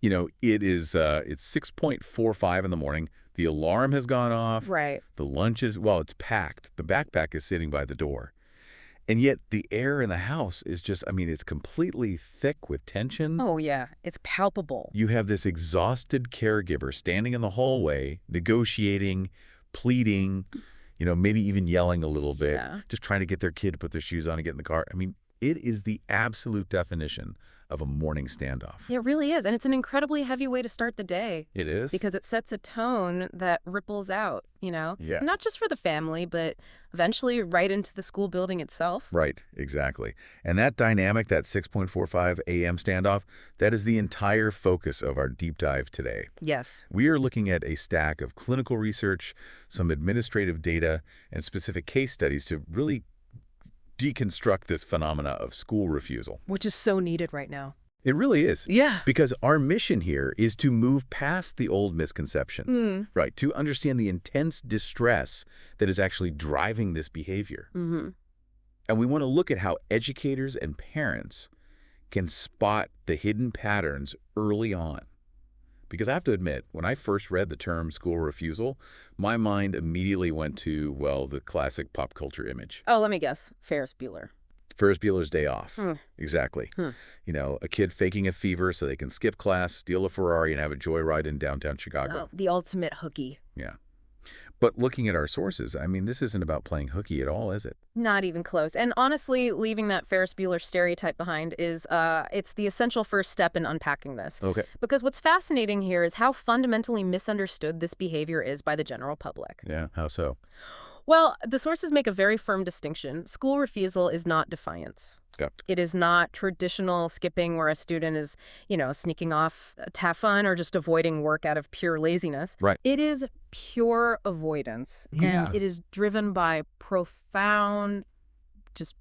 It's 6:45 in the morning. The alarm has gone off. Right. The lunch is, well, it's packed. The backpack is sitting by the door. And yet the air in the house is just, it's completely thick with tension. Oh, yeah. It's palpable. You have this exhausted caregiver standing in the hallway, negotiating, pleading, maybe even yelling a little bit, just trying to get their kid to put their shoes on and get in the car. It is the absolute definition of a morning standoff. It really is. And it's an incredibly heavy way to start the day. It is. Because it sets a tone that ripples out, Yeah. Not just for the family, but eventually right into the school building itself. Right, exactly. And that dynamic, that 6:45 a.m. standoff, that is the entire focus of our deep dive today. Yes. We are looking at a stack of clinical research, some administrative data, and specific case studies to really deconstruct this phenomena of school refusal. Which is so needed right now. It really is. Yeah. Because our mission here is to move past the old misconceptions, right? To understand the intense distress that is actually driving this behavior. And we want to look at how educators and parents can spot the hidden patterns early on. Because I have to admit, when I first read the term school refusal, my mind immediately went to, well, the classic pop culture image. Oh, let me guess. Ferris Bueller. Ferris Bueller's Day Off. Exactly. A kid faking a fever so they can skip class, steal a Ferrari, and have a joyride in downtown Chicago. Oh, the ultimate hooky. Yeah. But looking at our sources, this isn't about playing hooky at all, is it? Not even close. And honestly, leaving that Ferris Bueller stereotype behind is, it's the essential first step in unpacking this. Okay. Because what's fascinating here is how fundamentally misunderstood this behavior is by the general public. Yeah, how so? Well, the sources make a very firm distinction. School refusal is not defiance. Okay. It is not traditional skipping where a student is, sneaking off to have fun or just avoiding work out of pure laziness. Right. It is pure avoidance. Yeah. And it is driven by profound, just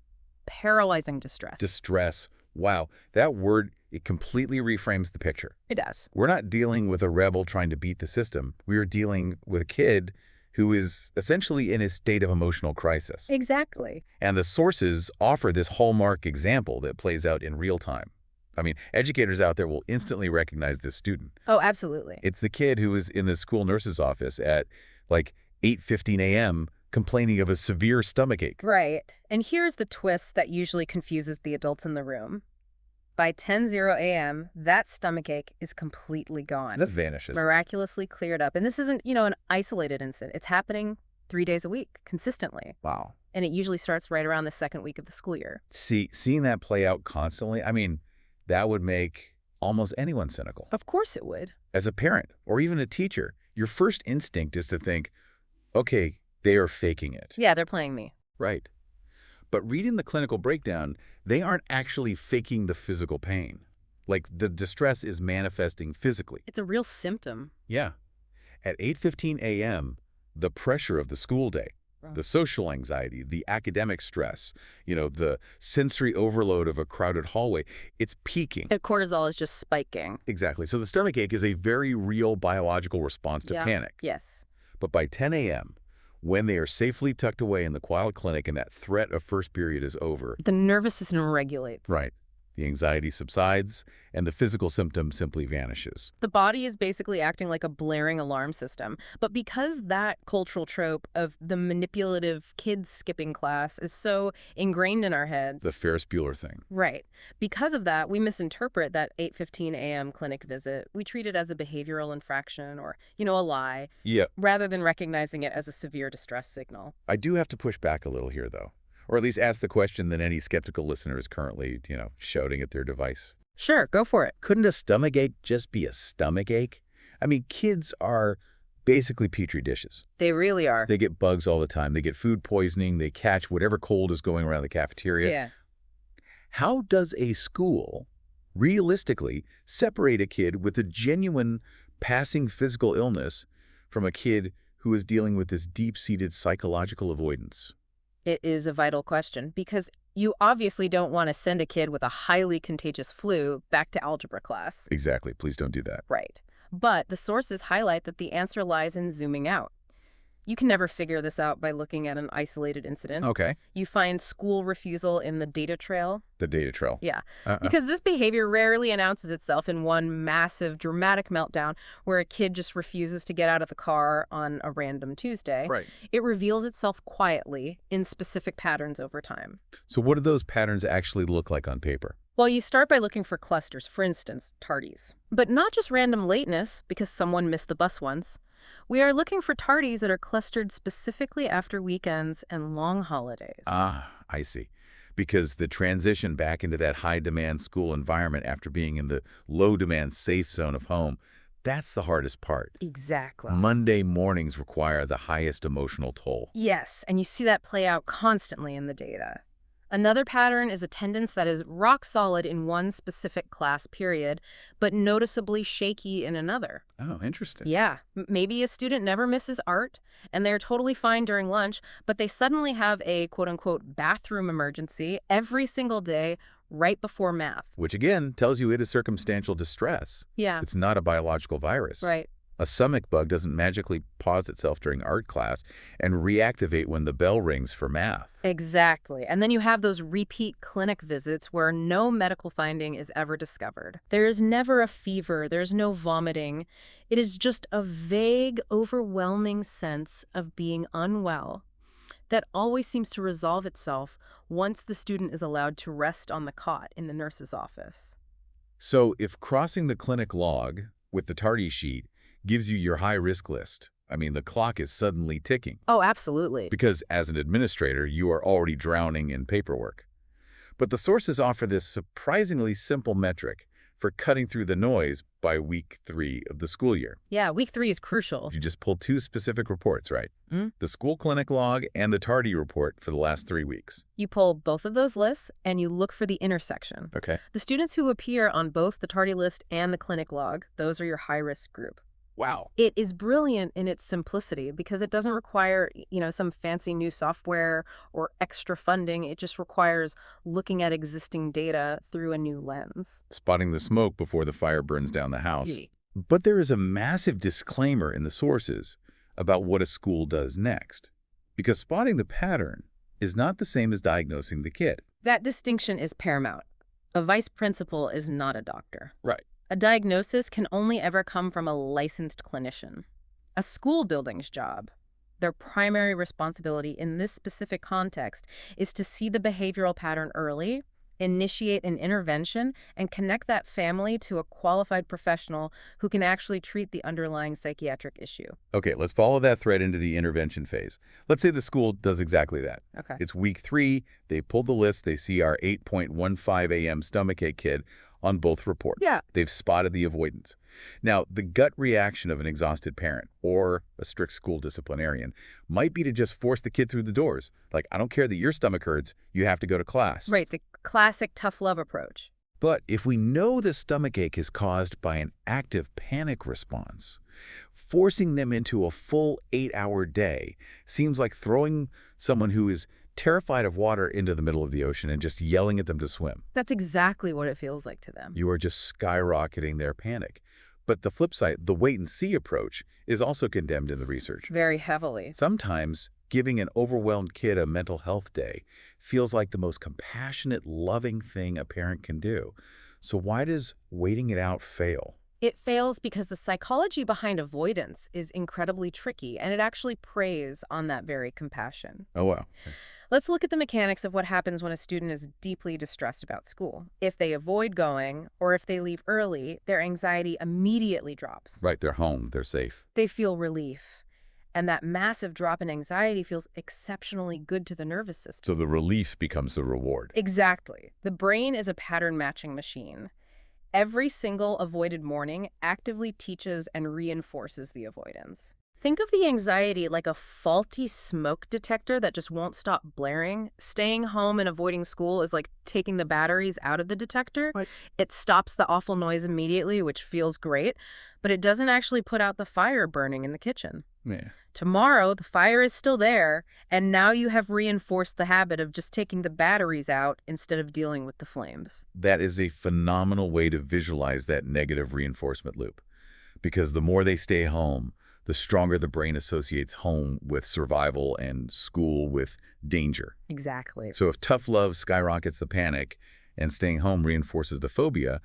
paralyzing distress. Distress. Wow. That word, it completely reframes the picture. It does. We're not dealing with a rebel trying to beat the system. We are dealing with a kid who is essentially in a state of emotional crisis. Exactly. And the sources offer this hallmark example that plays out in real time. Educators out there will instantly recognize this student. Oh, absolutely. It's the kid who was in the school nurse's office at 8:15 a.m. complaining of a severe stomachache. Right. And here's the twist that usually confuses the adults in the room. By 10:00 a.m., that stomachache is completely gone. Just vanishes. Miraculously cleared up. And this isn't, an isolated incident. It's happening 3 days a week, consistently. Wow. And it usually starts right around the second week of the school year. Seeing that play out constantly, that would make almost anyone cynical. Of course it would. As a parent or even a teacher, your first instinct is to think, okay, they are faking it. Yeah, they're playing me. Right. But reading the clinical breakdown, they aren't actually faking the physical pain. The distress is manifesting physically. It's a real symptom. Yeah. At 8:15 a.m., the pressure of the school day, the social anxiety, the academic stress, the sensory overload of a crowded hallway, it's peaking. And cortisol is just spiking. Exactly. So the stomachache is a very real biological response to panic. Yes. But by 10 a.m., when they are safely tucked away in the quiet clinic and that threat of first period is over, the nervous system regulates. Right. The anxiety subsides, and the physical symptom simply vanishes. The body is basically acting like a blaring alarm system. But because that cultural trope of the manipulative kids skipping class is so ingrained in our heads. The Ferris Bueller thing. Right. Because of that, we misinterpret that 8:15 a.m. clinic visit. We treat it as a behavioral infraction or, a lie. Yeah. Rather than recognizing it as a severe distress signal. I do have to push back a little here, though. Or at least ask the question that any skeptical listener is currently, shouting at their device. Sure, go for it. Couldn't a stomachache just be a stomachache? Kids are basically petri dishes. They really are. They get bugs all the time. They get food poisoning. They catch whatever cold is going around the cafeteria. Yeah. How does a school realistically separate a kid with a genuine passing physical illness from a kid who is dealing with this deep-seated psychological avoidance? It is a vital question because you obviously don't want to send a kid with a highly contagious flu back to algebra class. Exactly. Please don't do that. Right. But the sources highlight that the answer lies in zooming out. You can never figure this out by looking at an isolated incident. Okay. You find school refusal in the data trail. The data trail. Yeah, because this behavior rarely announces itself in one massive, dramatic meltdown where a kid just refuses to get out of the car on a random Tuesday. Right. It reveals itself quietly in specific patterns over time. So what do those patterns actually look like on paper? Well, you start by looking for clusters, for instance, tardies. But not just random lateness, because someone missed the bus once. We are looking for tardies that are clustered specifically after weekends and long holidays. Ah, I see. Because the transition back into that high-demand school environment after being in the low-demand safe zone of home, that's the hardest part. Exactly. Monday mornings require the highest emotional toll. Yes, and you see that play out constantly in the data. Another pattern is attendance that is rock solid in one specific class period, but noticeably shaky in another. Oh, interesting. Yeah, maybe a student never misses art, and they're totally fine during lunch, but they suddenly have a quote-unquote bathroom emergency every single day right before math. Which, again, tells you it is circumstantial distress. Yeah. It's not a biological virus. Right. A stomach bug doesn't magically pause itself during art class and reactivate when the bell rings for math. Exactly. And then you have those repeat clinic visits where no medical finding is ever discovered. There is never a fever. There's no vomiting. It is just a vague, overwhelming sense of being unwell that always seems to resolve itself once the student is allowed to rest on the cot in the nurse's office. So if crossing the clinic log with the tardy sheet gives you your high-risk list, I mean, the clock is suddenly ticking. Oh, absolutely. Because as an administrator, you are already drowning in paperwork. But the sources offer this surprisingly simple metric for cutting through the noise by week 3 of the school year. Yeah, week 3 is crucial. You just pull 2 specific reports, right? Mm. The school clinic log and the tardy report for the last 3 weeks. You pull both of those lists and you look for the intersection. Okay. The students who appear on both the tardy list and the clinic log, those are your high-risk group. Wow. It is brilliant in its simplicity because it doesn't require, some fancy new software or extra funding. It just requires looking at existing data through a new lens. Spotting the smoke before the fire burns down the house. But there is a massive disclaimer in the sources about what a school does next. Because spotting the pattern is not the same as diagnosing the kid. That distinction is paramount. A vice principal is not a doctor. Right. A diagnosis can only ever come from a licensed clinician. A school building's job, their primary responsibility in this specific context, is to see the behavioral pattern early, initiate an intervention, and connect that family to a qualified professional who can actually treat the underlying psychiatric issue. Okay, let's follow that thread into the intervention phase. Let's say the school does exactly that. Okay. It's week 3, they pulled the list, they see our 8.15 a.m. stomachache kid on both reports. Yeah. They've spotted the avoidance. Now, the gut reaction of an exhausted parent or a strict school disciplinarian might be to just force the kid through the doors. Like, I don't care that your stomach hurts, you have to go to class. Right, the classic tough love approach. But if we know the stomachache is caused by an active panic response, forcing them into a full 8-hour day seems like throwing someone who is terrified of water into the middle of the ocean and just yelling at them to swim. That's exactly what it feels like to them. You are just skyrocketing their panic. But the flip side, the wait-and-see approach, is also condemned in the research. Very heavily. Sometimes giving an overwhelmed kid a mental health day feels like the most compassionate, loving thing a parent can do. So why does waiting it out fail? It fails because the psychology behind avoidance is incredibly tricky, and it actually preys on that very compassion. Oh, wow. Let's look at the mechanics of what happens when a student is deeply distressed about school. If they avoid going, or if they leave early, their anxiety immediately drops. Right, they're home, they're safe. They feel relief. And that massive drop in anxiety feels exceptionally good to the nervous system. So the relief becomes the reward. Exactly. The brain is a pattern-matching machine. Every single avoided morning actively teaches and reinforces the avoidance. Think of the anxiety like a faulty smoke detector that just won't stop blaring. Staying home and avoiding school is like taking the batteries out of the detector. What? It stops the awful noise immediately, which feels great, but it doesn't actually put out the fire burning in the kitchen. Yeah. Tomorrow, the fire is still there, and now you have reinforced the habit of just taking the batteries out instead of dealing with the flames. That is a phenomenal way to visualize that negative reinforcement loop. Because the more they stay home, the stronger the brain associates home with survival and school with danger. Exactly. So if tough love skyrockets the panic and staying home reinforces the phobia,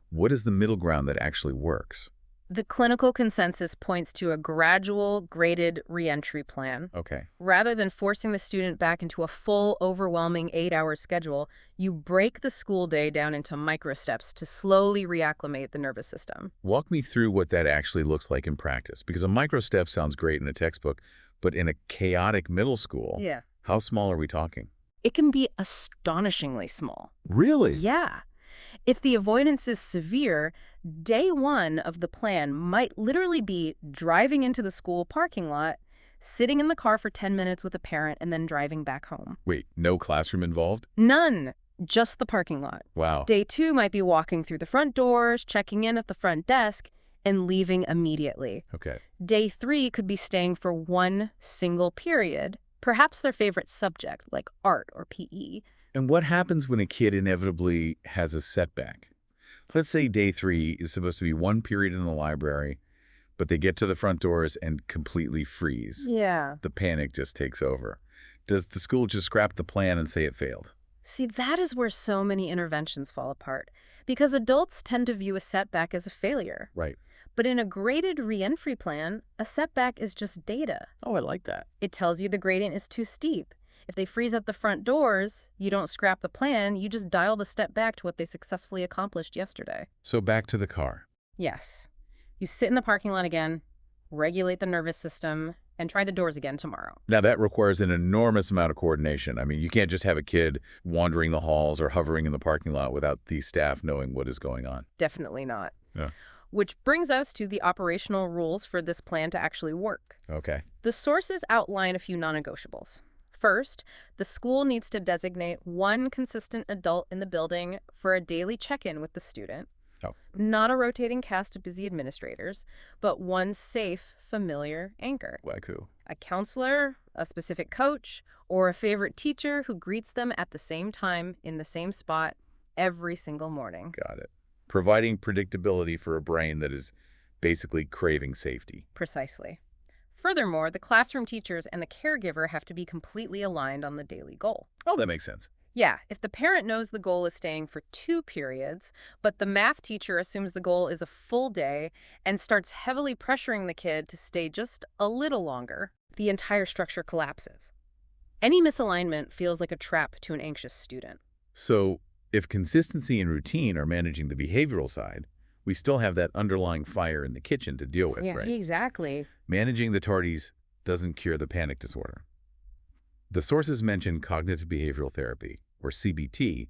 what is the middle ground that actually works? The clinical consensus points to a gradual, graded reentry plan. Okay. Rather than forcing the student back into a full, overwhelming 8-hour schedule, you break the school day down into micro steps to slowly reacclimate the nervous system. Walk me through what that actually looks like in practice, because a micro step sounds great in a textbook, but in a chaotic middle school, Yeah. how small are we talking? It can be astonishingly small. Really? Yeah. If the avoidance is severe, day one of the plan might literally be driving into the school parking lot, sitting in the car for 10 minutes with a parent, and then driving back home. Wait, no classroom involved? None. Just the parking lot. Wow. Day two might be walking through the front doors, checking in at the front desk, and leaving immediately. Okay. Day three could be staying for one single period, perhaps their favorite subject, like art or PE. And what happens when a kid inevitably has a setback? Let's say day 3 is supposed to be one period in the library, but they get to the front doors and completely freeze. Yeah. The panic just takes over. Does the school just scrap the plan and say it failed? See, that is where so many interventions fall apart, because adults tend to view a setback as a failure. Right. But in a graded reentry plan, a setback is just data. Oh, I like that. It tells you the gradient is too steep. If they freeze at the front doors, you don't scrap the plan, you just dial the step back to what they successfully accomplished yesterday. So back to the car. Yes. You sit in the parking lot again, regulate the nervous system, and try the doors again tomorrow. Now, that requires an enormous amount of coordination. I mean, you can't just have a kid wandering the halls or hovering in the parking lot without the staff knowing what is going on. Definitely not. Yeah. Which brings us to the operational rules for this plan to actually work. Okay. The sources outline a few non-negotiables. First, the school needs to designate one consistent adult in the building for a daily check-in with the student. Oh. Not a rotating cast of busy administrators, but one safe, familiar anchor. Like who? A counselor, a specific coach, or a favorite teacher who greets them at the same time in the same spot every single morning. Got it. Providing predictability for a brain that is basically craving safety. Precisely. Furthermore, the classroom teachers and the caregiver have to be completely aligned on the daily goal. Oh, that makes sense. Yeah, if the parent knows the goal is staying for 2 periods, but the math teacher assumes the goal is a full day and starts heavily pressuring the kid to stay just a little longer, the entire structure collapses. Any misalignment feels like a trap to an anxious student. So if consistency and routine are managing the behavioral side, we still have that underlying fire in the kitchen to deal with, right? Exactly. Managing the tardies doesn't cure the panic disorder. The sources mention cognitive behavioral therapy, or CBT,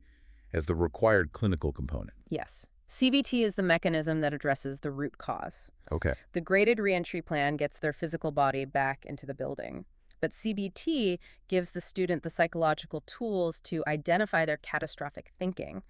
as the required clinical component. Yes. CBT is the mechanism that addresses the root cause. Okay. The graded reentry plan gets their physical body back into the building. But CBT gives the student the psychological tools to identify their catastrophic thinking,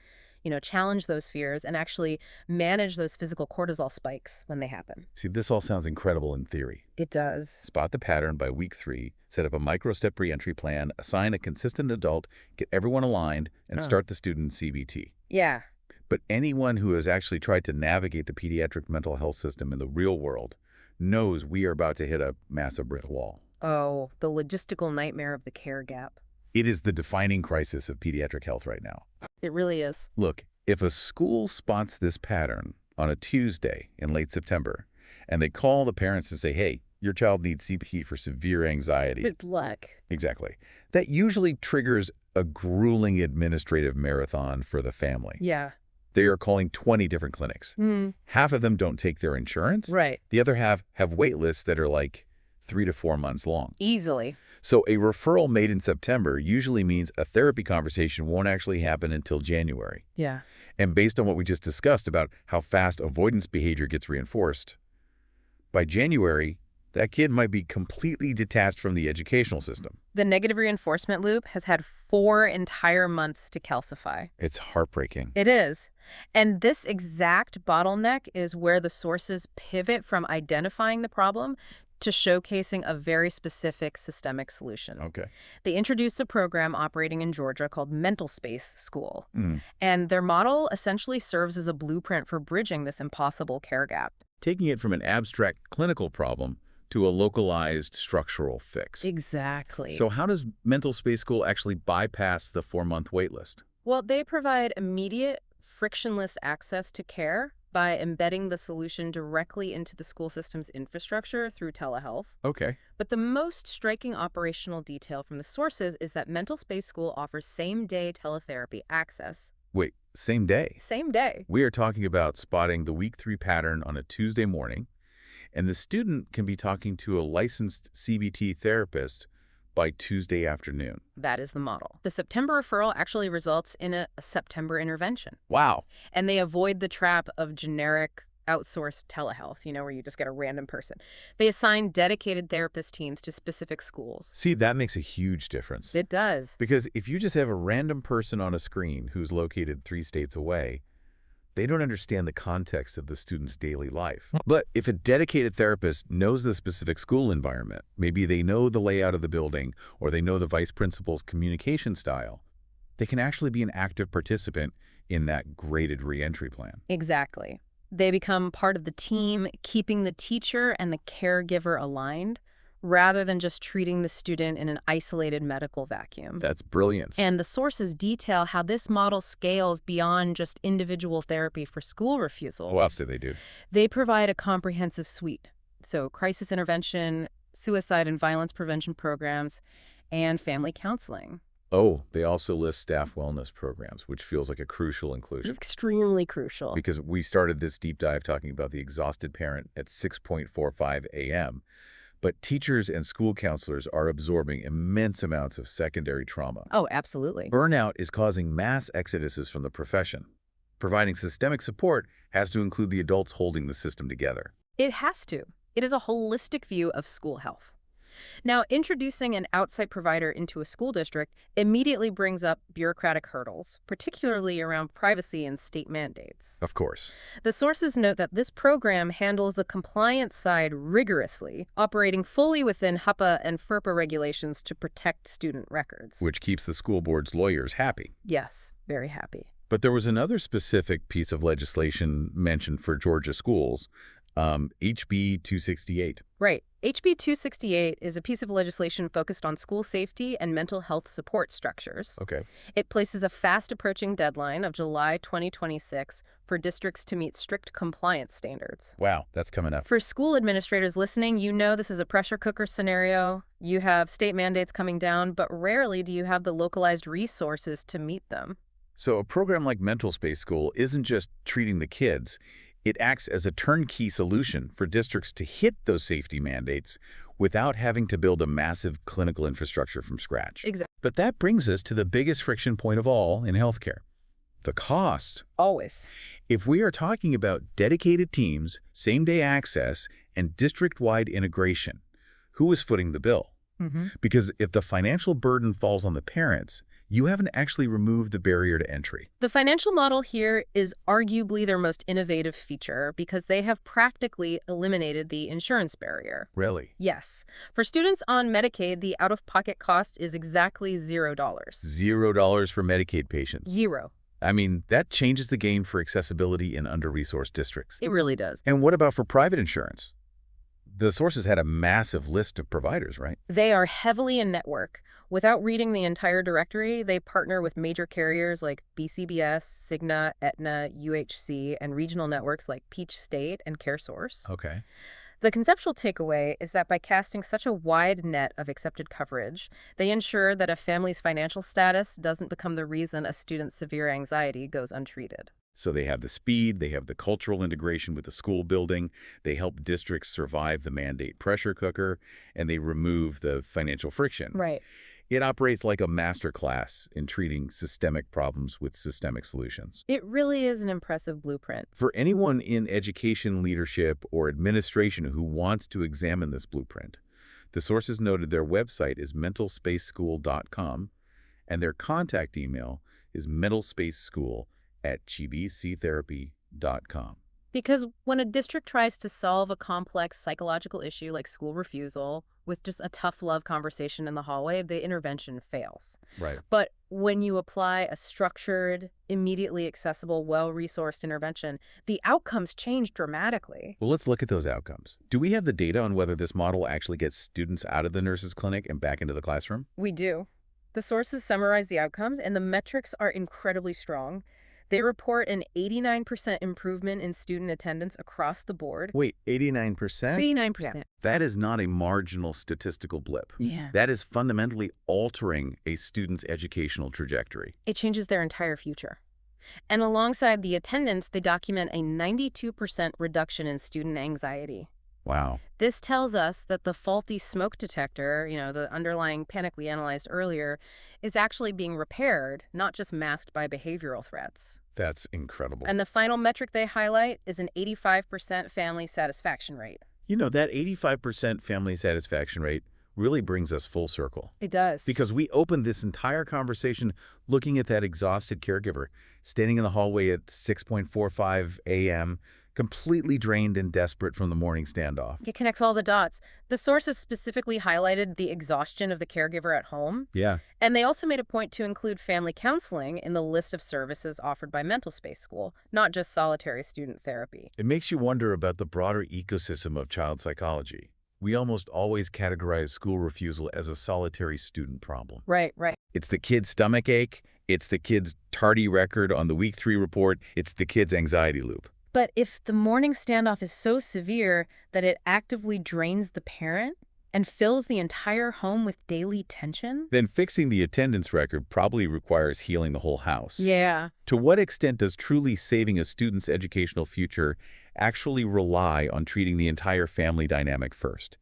challenge those fears, and actually manage those physical cortisol spikes when they happen. See, this all sounds incredible in theory. It does. Spot the pattern by week 3, set up a micro-step reentry plan, assign a consistent adult, get everyone aligned, and start the student CBT. Yeah. But anyone who has actually tried to navigate the pediatric mental health system in the real world knows we are about to hit a massive brick wall. Oh, the logistical nightmare of the care gap. It is the defining crisis of pediatric health right now. It really is. Look, if a school spots this pattern on a Tuesday in late September, and they call the parents and say, hey, your child needs CBT for severe anxiety. Good luck. Exactly. That usually triggers a grueling administrative marathon for the family. Yeah. They are calling 20 different clinics. Half of them don't take their insurance. Right. The other half have wait lists that are like 3 to 4 months long. Easily. So a referral made in September usually means a therapy conversation won't actually happen until January. Yeah. And based on what we just discussed about how fast avoidance behavior gets reinforced, by January, that kid might be completely detached from the educational system. The negative reinforcement loop has had 4 entire months to calcify. It's heartbreaking. It is. And this exact bottleneck is where the sources pivot from identifying the problem to showcasing a very specific systemic solution. Okay. They introduced a program operating in Georgia called MentalSpace School. And their model essentially serves as a blueprint for bridging this impossible care gap. Taking it from an abstract clinical problem to a localized structural fix. Exactly. So how does MentalSpace School actually bypass the 4-month waitlist? Well, they provide immediate, frictionless access to care by embedding the solution directly into the school system's infrastructure through telehealth. Okay. But the most striking operational detail from the sources is that MentalSpace School offers same-day teletherapy access. Wait, same day? Same day. We are talking about spotting the week 3 pattern on a Tuesday morning, and the student can be talking to a licensed CBT therapist by Tuesday afternoon. That is the model. The September referral actually results in a September intervention. Wow. And they avoid the trap of generic outsourced telehealth, where you just get a random person. They assign dedicated therapist teams to specific schools. See, that makes a huge difference. It does. Because if you just have a random person on a screen who's located 3 states away, they don't understand the context of the student's daily life. But if a dedicated therapist knows the specific school environment, maybe they know the layout of the building or they know the vice principal's communication style, they can actually be an active participant in that graded reentry plan. Exactly. They become part of the team, keeping the teacher and the caregiver aligned, rather than just treating the student in an isolated medical vacuum. That's brilliant. And the sources detail how this model scales beyond just individual therapy for school refusal. What else do they do? They provide a comprehensive suite. So crisis intervention, suicide and violence prevention programs, and family counseling. Oh, they also list staff wellness programs, which feels like a crucial inclusion. Extremely crucial. Because we started this deep dive talking about the exhausted parent at 6:45 a.m., but teachers and school counselors are absorbing immense amounts of secondary trauma. Oh, absolutely. Burnout is causing mass exoduses from the profession. Providing systemic support has to include the adults holding the system together. It has to. It is a holistic view of school health. Now, introducing an outside provider into a school district immediately brings up bureaucratic hurdles, particularly around privacy and state mandates. Of course. The sources note that this program handles the compliance side rigorously, operating fully within HIPAA and FERPA regulations to protect student records. Which keeps the school board's lawyers happy. Yes, very happy. But there was another specific piece of legislation mentioned for Georgia schools, HB 268. Right. HB 268 is a piece of legislation focused on school safety and mental health support structures. Okay. It places a fast-approaching deadline of July 2026 for districts to meet strict compliance standards. Wow, that's coming up. For school administrators listening, you know this is a pressure cooker scenario. You have state mandates coming down, but rarely do you have the localized resources to meet them. So a program like MentalSpace School isn't just treating the kids. It acts as a turnkey solution for districts to hit those safety mandates without having to build a massive clinical infrastructure from scratch. Exactly. But that brings us to the biggest friction point of all in healthcare, the cost. Always. If we are talking about dedicated teams, same-day access, and district-wide integration, who is footing the bill? Because if the financial burden falls on the parents, you haven't actually removed the barrier to entry. The financial model here is arguably their most innovative feature because they have practically eliminated the insurance barrier. Really? Yes. For students on Medicaid, the out-of-pocket cost is exactly $0. $0 for Medicaid patients. Zero. I mean, that changes the game for accessibility in under-resourced districts. It really does. And what about for private insurance? The sources had a massive list of providers, right? They are heavily in network. Without reading the entire directory, they partner with major carriers like BCBS, Cigna, Aetna, UHC, and regional networks like Peach State and CareSource. Okay. The conceptual takeaway is that by casting such a wide net of accepted coverage, they ensure that a family's financial status doesn't become the reason a student's severe anxiety goes untreated. So they have the speed, they have the cultural integration with the school building, they help districts survive the mandate pressure cooker, and they remove the financial friction. Right. It operates like a masterclass in treating systemic problems with systemic solutions. It really is an impressive blueprint. For anyone in education, leadership, or administration who wants to examine this blueprint, the sources noted their website is mentalspaceschool.com, and their contact email is mentalspaceschool@gbctherapy.com. Because when a district tries to solve a complex psychological issue like school refusal with just a tough love conversation in the hallway, the intervention fails. Right. But when you apply a structured, immediately accessible, well-resourced intervention, the outcomes change dramatically. Well, let's look at those outcomes. Do we have the data on whether this model actually gets students out of the nurse's clinic and back into the classroom? We do. The sources summarize the outcomes, and the metrics are incredibly strong. They report an 89% improvement in student attendance across the board. Wait, 89%? 89%. That is not a marginal statistical blip. Yeah. That is fundamentally altering a student's educational trajectory. It changes their entire future. And alongside the attendance, they document a 92% reduction in student anxiety. Wow. This tells us that the faulty smoke detector, the underlying panic we analyzed earlier, is actually being repaired, not just masked by behavioral threats. That's incredible. And the final metric they highlight is an 85% family satisfaction rate. That 85% family satisfaction rate really brings us full circle. It does. Because we opened this entire conversation looking at that exhausted caregiver, standing in the hallway at 6:45 a.m., completely drained and desperate from the morning standoff. It connects all the dots. The sources specifically highlighted the exhaustion of the caregiver at home. Yeah. And they also made a point to include family counseling in the list of services offered by MentalSpace School, not just solitary student therapy. It makes you wonder about the broader ecosystem of child psychology. We almost always categorize school refusal as a solitary student problem. Right. It's the kid's stomachache, it's the kid's tardy record on the week 3 report, it's the kid's anxiety loop. But if the morning standoff is so severe that it actively drains the parent and fills the entire home with daily tension? Then fixing the attendance record probably requires healing the whole house. Yeah. To what extent does truly saving a student's educational future actually rely on treating the entire family dynamic first?